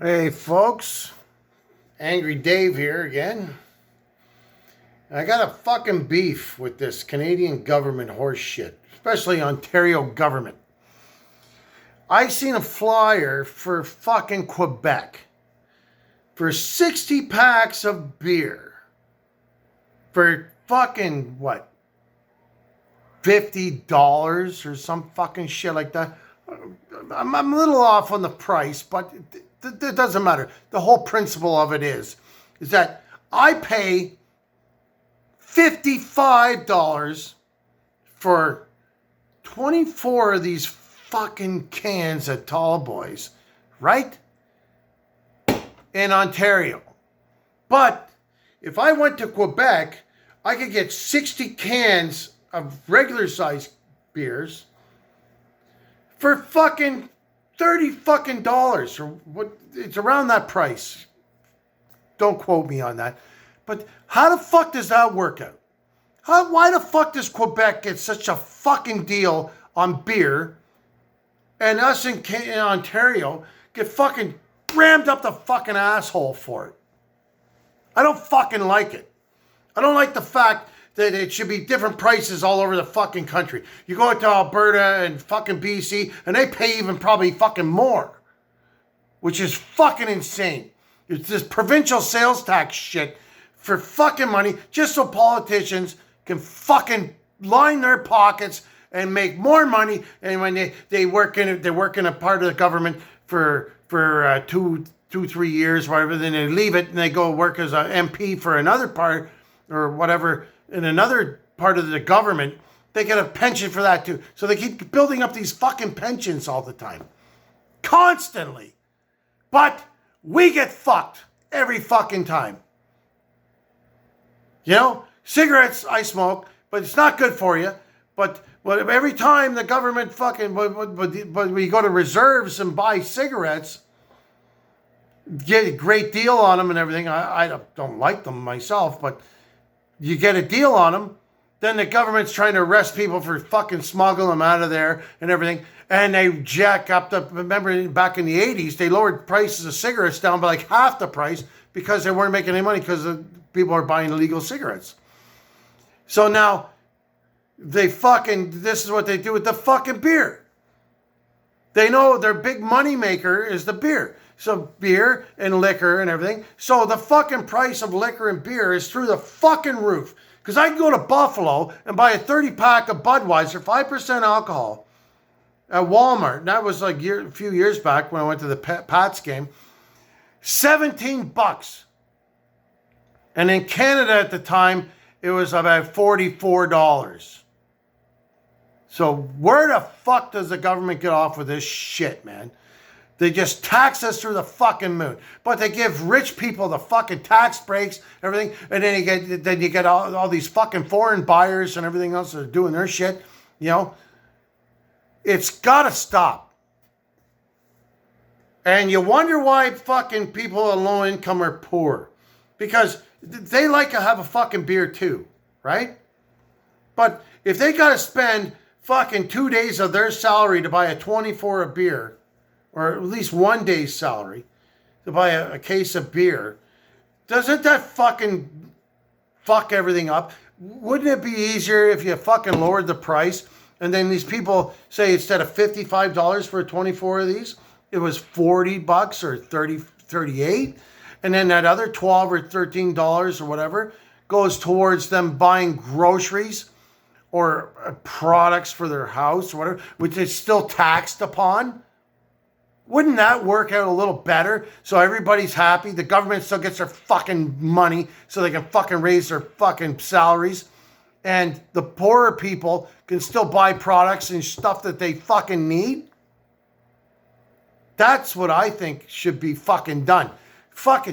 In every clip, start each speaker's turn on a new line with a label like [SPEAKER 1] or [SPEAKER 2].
[SPEAKER 1] Hey folks, Angry Dave here again. I got a fucking beef with this Canadian government horse shit, especially Ontario government. I seen a flyer for fucking Quebec for 60 packs of beer for fucking what? $50 or some fucking shit like that. I'm a little off on the price, but it doesn't matter. The whole principle of it is that I pay $55 for 24 of these fucking cans of Tall Boys, right? In Ontario. But if I went to Quebec, I could get 60 cans of regular size beers for fucking $30 or what, it's around that price. Don't quote me on that. But how the fuck does that work out? Why the fuck does Quebec get such a fucking deal on beer and us in Ontario get fucking rammed up the fucking asshole for it? I don't fucking like it. I don't like the fact that it should be different prices all over the fucking country. You go to Alberta and fucking BC and they pay even probably fucking more, which is fucking insane. It's this provincial sales tax shit for fucking money just so politicians can fucking line their pockets and make more money. And when they work in a part of the government for 3 years, whatever, then they leave it and they go work as an MP for another part or whatever in another part of the government. They get a pension for that too. So they keep building up these fucking pensions all the time. Constantly. But we get fucked every fucking time. You know, cigarettes I smoke, but it's not good for you. But every time the government fucking, but we go to reserves and buy cigarettes, get a great deal on them and everything. I don't like them myself, but you get a deal on them, then the government's trying to arrest people for fucking smuggling them out of there and everything. And they jack up remember back in the 80s, they lowered prices of cigarettes down by like half the price because they weren't making any money because people are buying illegal cigarettes. So now this is what they do with the fucking beer. They know their big money maker is the beer. So beer and liquor and everything. So the fucking price of liquor and beer is through the fucking roof. Because I can go to Buffalo and buy a 30-pack of Budweiser, 5% alcohol, at Walmart. And that was like a few years back when I went to the Pats game. $17. And in Canada at the time, it was about $44. So where the fuck does the government get off with this shit, man? They just tax us through the fucking moon. But they give rich people the fucking tax breaks, everything. And then you get all these fucking foreign buyers and everything else that are doing their shit. You know, it's got to stop. And you wonder why fucking people on low income are poor. Because they like to have a fucking beer too, right? But if they got to spend fucking 2 days of their salary to buy a 24 of beer, or at least 1 day's salary to buy a case of beer, doesn't that fucking fuck everything up? Wouldn't it be easier if you fucking lowered the price and then these people say instead of $55 for 24 of these, it was $40 or 38, and then that other $12 or $13 or whatever goes towards them buying groceries or products for their house or whatever, which is still taxed upon? Wouldn't that work out a little better so everybody's happy? The government still gets their fucking money so they can fucking raise their fucking salaries. And the poorer people can still buy products and stuff that they fucking need. That's what I think should be fucking done. Fuck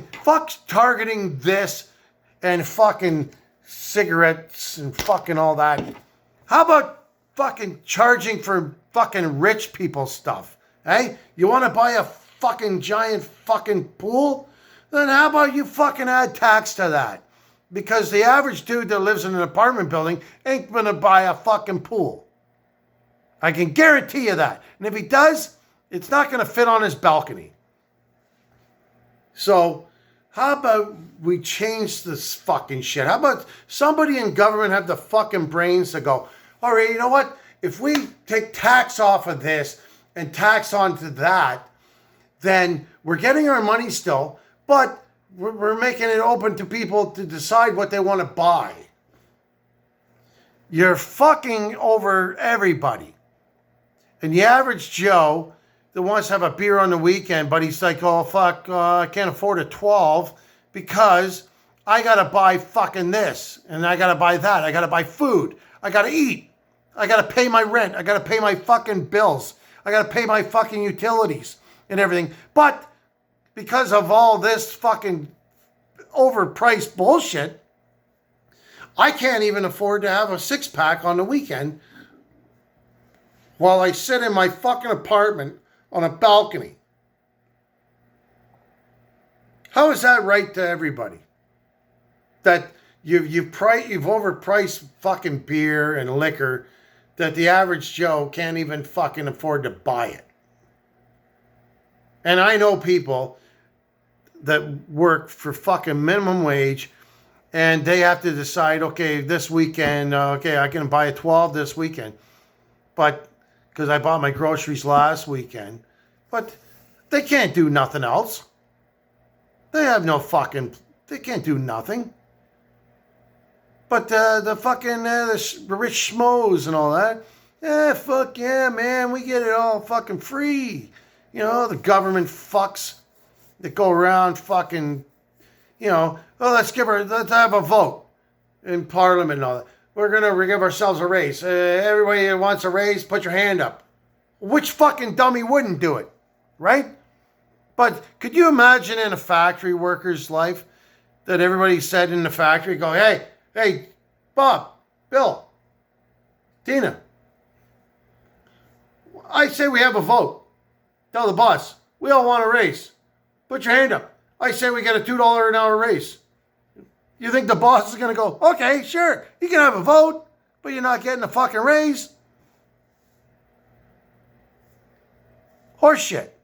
[SPEAKER 1] targeting this and fucking cigarettes and fucking all that. How about fucking charging for fucking rich people stuff? Hey, you want to buy a fucking giant fucking pool? Then how about you fucking add tax to that? Because the average dude that lives in an apartment building ain't going to buy a fucking pool. I can guarantee you that. And if he does, it's not going to fit on his balcony. So how about we change this fucking shit? How about somebody in government have the fucking brains to go, all right, you know what? If we take tax off of this and tax onto that, then we're getting our money still, but we're making it open to people to decide what they want to buy. You're fucking over everybody. And the average Joe that wants to have a beer on the weekend, but he's like, oh, fuck, I can't afford a 12 because I got to buy fucking this and I got to buy that. I got to buy food. I got to eat. I got to pay my rent. I got to pay my fucking bills. I got to pay my fucking utilities and everything. But because of all this fucking overpriced bullshit, I can't even afford to have a 6-pack on the weekend while I sit in my fucking apartment on a balcony. How is that right to everybody? That you've overpriced fucking beer and liquor that the average Joe can't even fucking afford to buy it. And I know people that work for fucking minimum wage and they have to decide, okay, this weekend, okay, I can buy a 12 this weekend. But because I bought my groceries last weekend. But they can't do nothing else. They have no fucking, they can't do nothing. But the fucking the rich schmoes and all that, fuck yeah, man, we get it all fucking free. You know, the government fucks that go around fucking, you know, oh, let's have a vote in Parliament and all that. We're going to give ourselves a raise. Everybody that wants a raise, put your hand up. Which fucking dummy wouldn't do it, right? But could you imagine in a factory worker's life that everybody said in the factory, go, hey, Bob, Bill, Tina, I say we have a vote. Tell the boss, we all want a raise. Put your hand up. I say we get a $2 an hour raise. You think the boss is going to go, okay, sure, you can have a vote, but you're not getting a fucking raise? Horse shit.